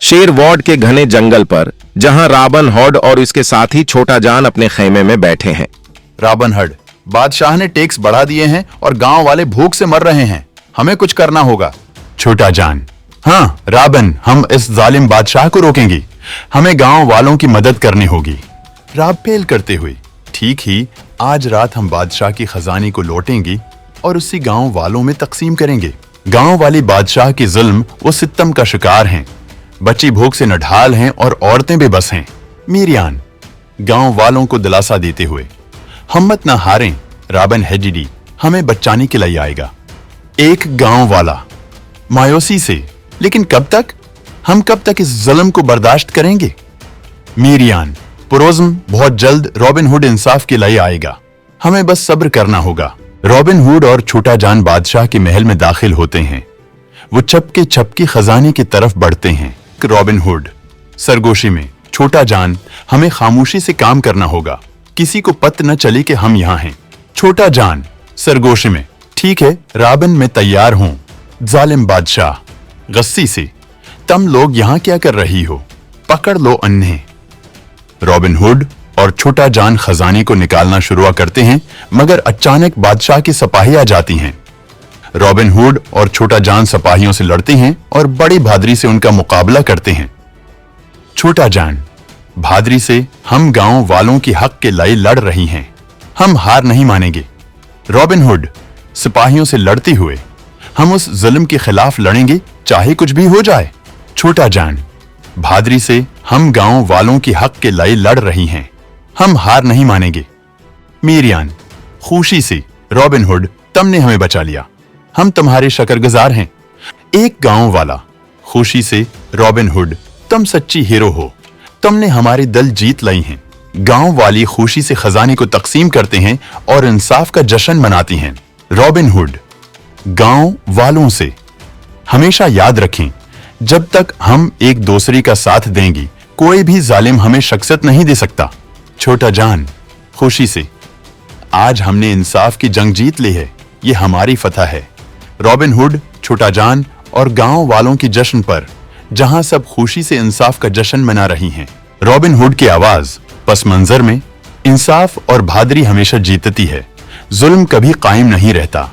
शेर वार्ड के घने जंगल पर, जहां राबन हॉड और उसके साथी छोटा जान अपने खेमे में बैठे हैं। राबन हड, बादशाह ने टैक्स बढ़ा दिए हैं और गांव वाले भूख से मर रहे हैं। हमें कुछ करना होगा। छोटा जान, हाँ राबन, हम इस जालिम बादशाह को रोकेंगे। हमें गांव वालों की मदद करनी होगी। राब पेल करते हुए, ठीक ही आज रात हम बादशाह की खजानी को लौटेंगे और उसी गांव वालों में तकसीम करेंगे। गांव वाली बादशाह के जुल्म व सितम का शिकार हैं। बच्ची भूख से नढाल हैं और औरतें बेबस हैं। मीरियान, गांव वालों को दिलासा देते हुए, हम मत ना हारें, राबन हेजिडी हमें बचाने के लिए आएगा। एक गांव वाला मायूसी से, लेकिन कब तक? हम कब तक इस जुल्म को बर्दाश्त करेंगे? मीरियान, पुरोज़्म बहुत जल्द रॉबिन हुड इंसाफ के लिए आएगा। हमें बस सब्र करना होगा। रॉबिन हुड और छोटा जान बादशाह के महल में दाखिल होते हैं। वो चपके चपके खजाने की तरफ बढ़ते हैं। रॉबिन हुड सरगोशी में, छोटा जान, हमें खामोशी से काम करना होगा। किसी को पता न चले कि हम यहाँ हैं। छोटा जान सरगोशी में, ठीक है राबन, मैं तैयार हूं। जालिम बादशाह गस्सी से, तुम लोग यहाँ क्या कर रही हो? पकड़ लो अन्हे। रॉबिन हुड और छोटा जान खजाने को निकालना शुरू करते हैं, मगर अचानक बादशाह की सिपाही आ जाती हैं। रॉबिन हुड और छोटा जान सिपाहियों से लड़ते हैं और बड़ी बहादुरी से उनका मुकाबला करते हैं। छोटा जान, बहादुरी से, हम गांव वालों की हक के लिए लड़ रही हैं। हम हार नहीं मानेंगे। रॉबिन हुड सिपाहियों से लड़ते हुए, हम उस जुल्म के खिलाफ लड़ेंगे, चाहे कुछ भी हो जाए। छोटा जान, बहादुरी से, हम गांव वालों की हक के लिए लड़ रही हैं। हम हार नहीं मानेंगे। मीरियान खुशी से, रॉबिन हुड, तुमने हमें बचा लिया। हम तुम्हारे शुक्रगुजार हैं। एक गांव वाला खुशी से, रॉबिन हुड, तुम सच्ची हीरो हो। तुमने हमारे दिल जीत लाई हैं। गांव वाली खुशी से खजाने को तकसीम करते हैं और इंसाफ का जश्न मनाती हैं। रॉबिन हुड गांव वालों से, हमेशा याद रखें, जब तक हम एक दूसरे का साथ देंगे, कोई भी जालिम हमें शख्सियत नहीं दे सकता। छोटा जान खुशी से, आज हमने इंसाफ की जंग जीत ली है। ये हमारी फतह है। रॉबिन हुड, छोटा जान और गांव वालों की जश्न पर, जहां सब खुशी से इंसाफ का जश्न मना रही हैं। रॉबिन हुड की आवाज पस मंजर में, इंसाफ और बहादुरी हमेशा जीतती है। जुल्म कभी कायम नहीं रहता।